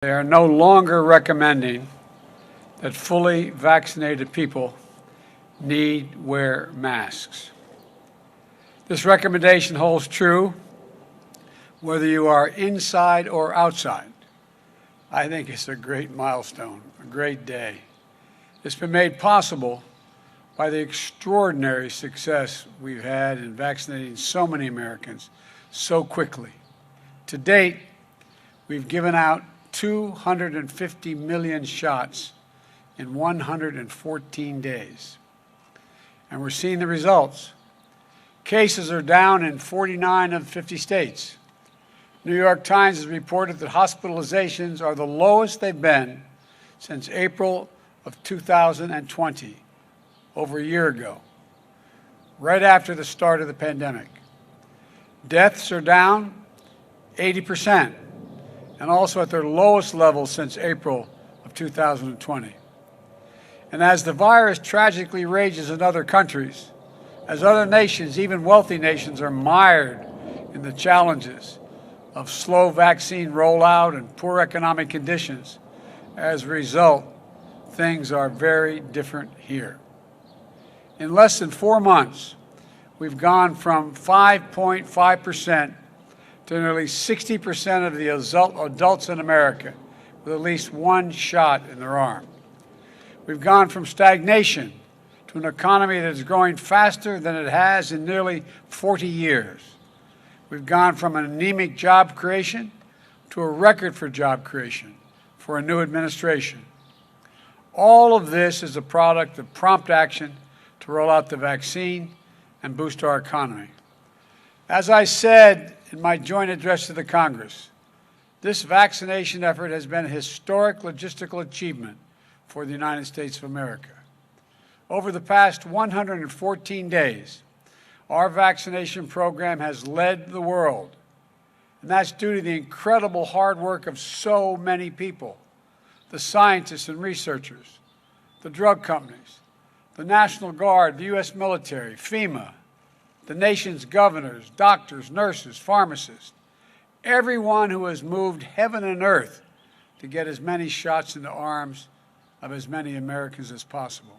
They are no longer recommending that fully vaccinated people need wear masks. This recommendation holds true whether you are inside or outside. I think it's a great milestone, a great day. It's been made possible by the extraordinary success we've had in vaccinating so many Americans so quickly. To date, we've given out 250 million shots in 114 days. And we're seeing the results. Cases are down in 49 of 50 states. New York Times has reported that hospitalizations are the lowest they've been since April of 2020, over a year ago, right after the start of the pandemic. Deaths are down 80%, and also at their lowest level since April of 2020. And as the virus tragically rages in other countries, as other nations, even wealthy nations, are mired in the challenges of slow vaccine rollout and poor economic conditions, as a result, things are very different here. In less than 4 months, we've gone from 5.5% to nearly 60% of the adults in America with at least one shot in their arm. We've gone from stagnation to an economy that is growing faster than it has in nearly 40 years. We've gone from an anemic job creation to a record for job creation for a new administration. All of this is a product of prompt action to roll out the vaccine and boost our economy. As I said in my joint address to the Congress, this vaccination effort has been a historic logistical achievement for the United States of America. Over the past 114 days, our vaccination program has led the world, and that's due to the incredible hard work of so many people, the scientists and researchers, the drug companies, the National Guard, the U.S. military, FEMA, the nation's governors, doctors, nurses, pharmacists, everyone who has moved heaven and earth to get as many shots in the arms of as many Americans as possible.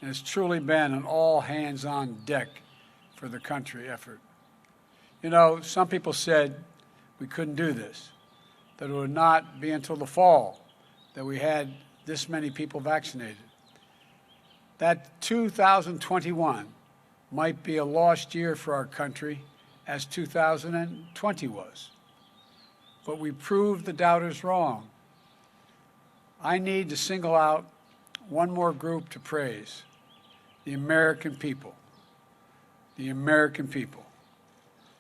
And it's truly been an all-hands-on-deck for the country effort. You know, some people said we couldn't do this, that it would not be until the fall that we had this many people vaccinated. That 2021 might be a lost year for our country, as 2020 was. But we proved the doubters wrong. I need to single out one more group to praise: the American people. The American people.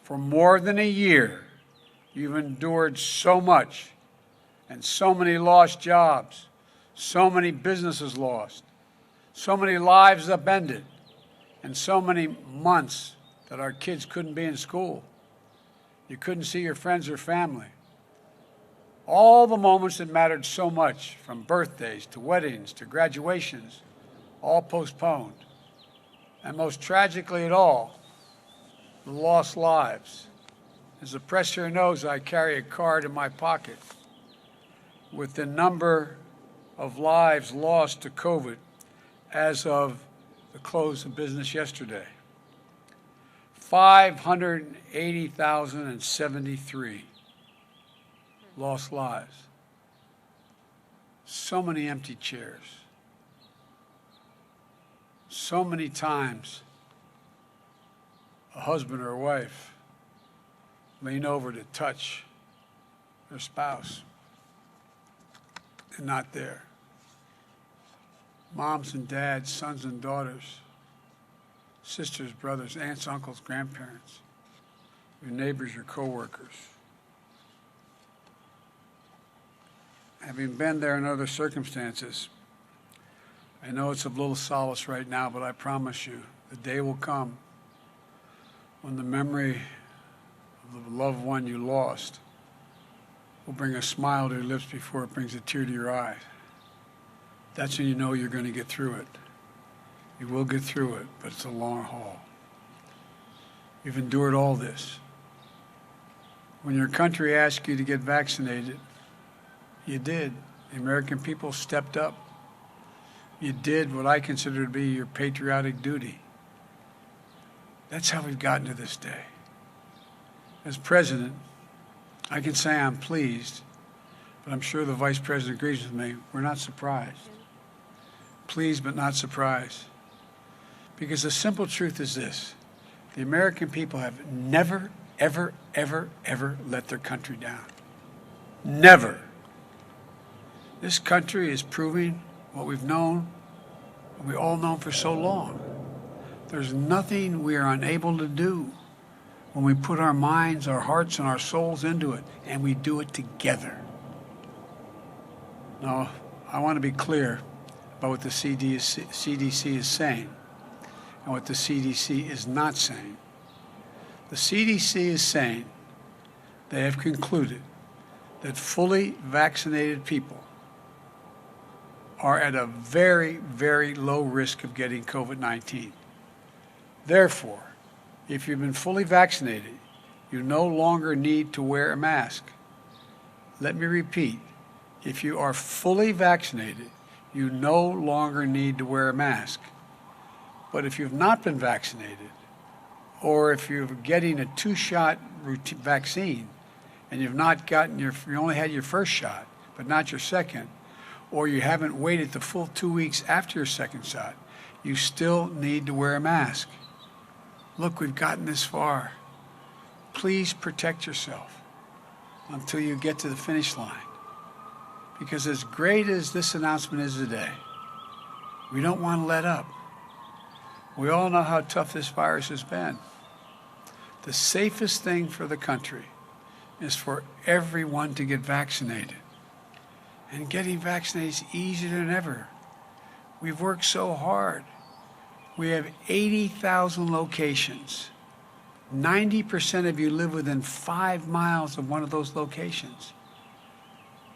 For more than a year, you've endured so much, and so many lost jobs, so many businesses lost, so many lives upended, and so many months that our kids couldn't be in school. You couldn't see your friends or family. All the moments that mattered so much, from birthdays to weddings to graduations, all postponed. And most tragically at all, the lost lives. As the press here knows, I carry a card in my pocket with the number of lives lost to COVID as of the close of business yesterday. 580,073 lost lives. So many empty chairs. So many times a husband or a wife lean over to touch their spouse and not there. Moms and dads, sons and daughters, sisters, brothers, aunts, uncles, grandparents, your neighbors, your coworkers. Having been there in other circumstances, I know it's of little solace right now, but I promise you, the day will come when the memory of the loved one you lost will bring a smile to your lips before it brings a tear to your eye. That's when you know you're going to get through it. You will get through it, but it's a long haul. You've endured all this. When your country asks you to get vaccinated, You did. The American people stepped up. You did what I consider to be your patriotic duty. That's how we've gotten to this day. As president, I can say I'm pleased, but I'm sure the vice president agrees with me. We're not surprised. Pleased but not surprised. Because the simple truth is this: the American people have never, ever, ever, ever let their country down. Never. This country is proving what we've known, what we've all known for so long. There's nothing we are unable to do when we put our minds, our hearts, and our souls into it, and we do it together. Now, I want to be clear about what the CDC is saying and what the CDC is not saying. The CDC is saying they have concluded that fully vaccinated people are at a very, very low risk of getting COVID-19. Therefore, if you've been fully vaccinated, you no longer need to wear a mask. Let me repeat, if you are fully vaccinated, you no longer need to wear a mask. But if you've not been vaccinated, or if you're getting a 2-shot vaccine and you've not gotten you only had your first shot, but not your second, or you haven't waited the full 2 weeks after your second shot, you still need to wear a mask. Look, we've gotten this far. Please protect yourself until you get to the finish line. Because as great as this announcement is today, we don't want to let up. We all know how tough this virus has been. The safest thing for the country is for everyone to get vaccinated. And getting vaccinated is easier than ever. We've worked so hard. We have 80,000 locations. 90% of you live within 5 miles of one of those locations.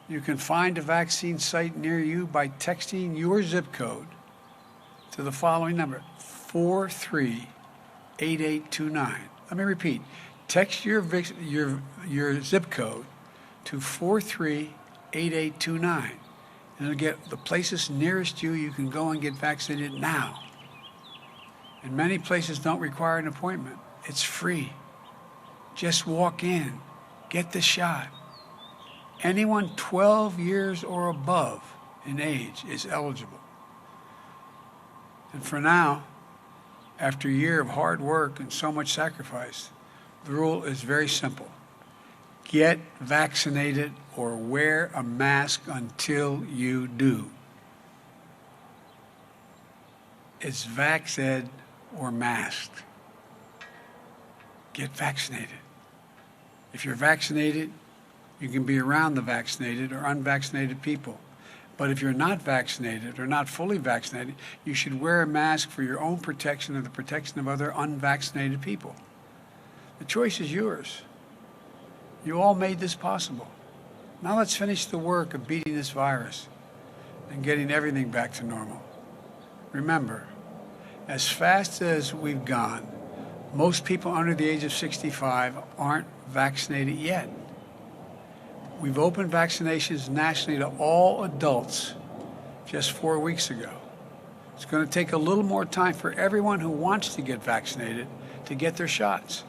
You can find a vaccine site near you by texting your zip code to the following number, 438829. Let me repeat. Text your zip code to 438829, and it'll get the places nearest you. You can go and get vaccinated now. And many places don't require an appointment. It's free. Just walk in, get the shot. Anyone 12 years or above in age is eligible. And for now, after a year of hard work and so much sacrifice, the rule is very simple. Get vaccinated or wear a mask until you do. It's vax-ed or masked. Get vaccinated. If you're vaccinated, you can be around the vaccinated or unvaccinated people. But if you're not vaccinated or not fully vaccinated, you should wear a mask for your own protection and the protection of other unvaccinated people. The choice is yours. You all made this possible. Now let's finish the work of beating this virus and getting everything back to normal. Remember, as fast as we've gone, most people under the age of 65 aren't vaccinated yet. We've opened vaccinations nationally to all adults just 4 weeks ago. It's going to take a little more time for everyone who wants to get vaccinated to get their shots.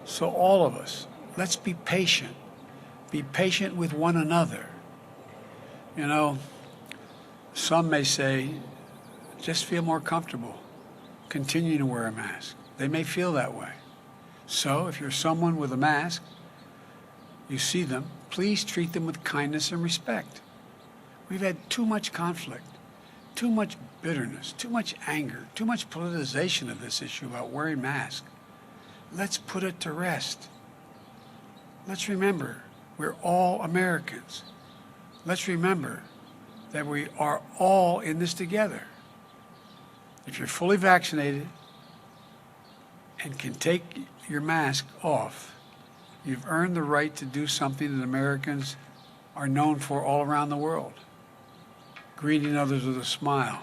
So all of us, let's be patient. Be patient with one another. You know, some may say, just feel more comfortable. Continue to wear a mask. They may feel that way. So if you're someone with a mask, you see them, please treat them with kindness and respect. We've had too much conflict, too much bitterness, too much anger, too much politicization of this issue about wearing masks. Let's put it to rest. Let's remember, we're all Americans. Let's remember that we are all in this together. If you're fully vaccinated and can take your mask off, you've earned the right to do something that Americans are known for all around the world. Greeting others with a smile.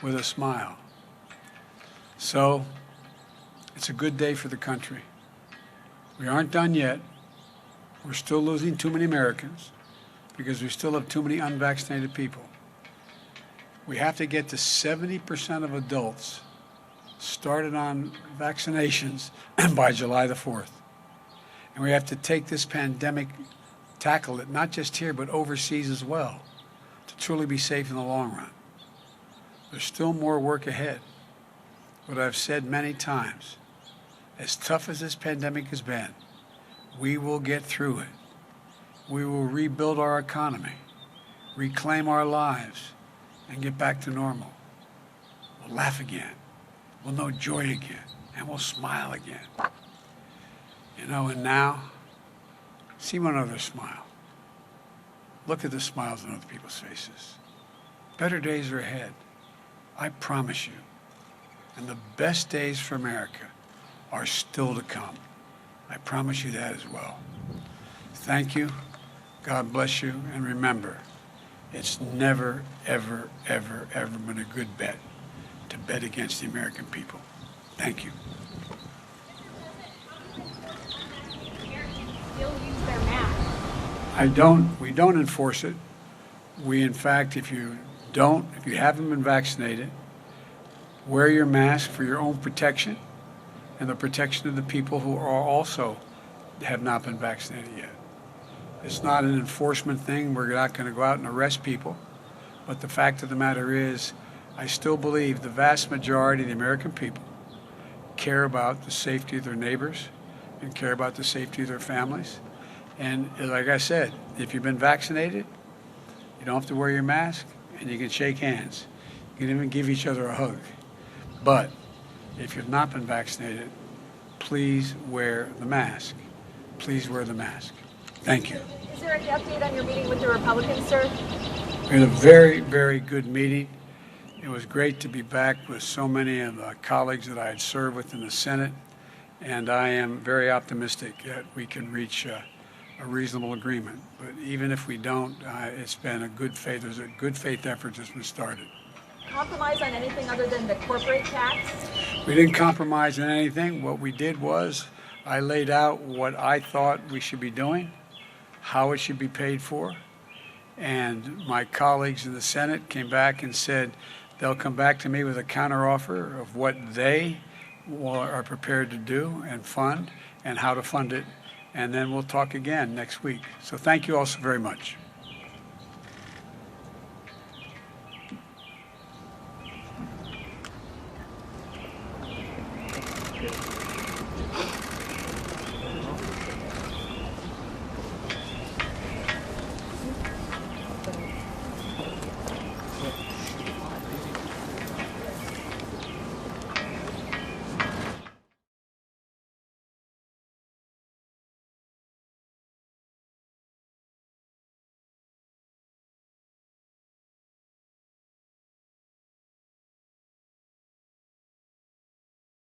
With a smile. So, it's a good day for the country. We aren't done yet. We're still losing too many Americans because we still have too many unvaccinated people. We have to get to 70% of adults started on vaccinations by July the 4th. And we have to take this pandemic, tackle it, not just here, but overseas as well, to truly be safe in the long run. There's still more work ahead. But I've said many times, as tough as this pandemic has been, we will get through it. We will rebuild our economy, reclaim our lives, and get back to normal. We'll laugh again. We'll know joy again. And we'll smile again. You know, and now, see one other smile. Look at the smiles on other people's faces. Better days are ahead. I promise you. And the best days for America are still to come. I promise you that as well. Thank you. God bless you. And remember, it's never, ever, ever, ever been a good bet to bet against the American people. Thank you. Still use their mask. We don't enforce it. We, in fact, if you haven't been vaccinated, wear your mask for your own protection and the protection of the people who are also have not been vaccinated yet. It's not an enforcement thing. We're not going to go out and arrest people. But the fact of the matter is, I still believe the vast majority of the American people care about the safety of their neighbors and care about the safety of their families. And like I said, if you've been vaccinated, you don't have to wear your mask and you can shake hands. You can even give each other a hug. But if you've not been vaccinated, please wear the mask. Please wear the mask. Thank you. Is there any update on your meeting with the Republicans, sir? We had a very, very good meeting. It was great to be back with so many of the colleagues that I had served with in the Senate, and I am very optimistic that we can reach a reasonable agreement. But even if we don't, it's been a good faith. There's a good faith effort that's been started. Compromise on anything other than the corporate tax? We didn't compromise on anything. What we did was I laid out what I thought we should be doing, how it should be paid for, and my colleagues in the Senate came back and said they'll come back to me with a counteroffer of what they are prepared to do and fund and how to fund it, and then we'll talk again next week. So thank you all so very much.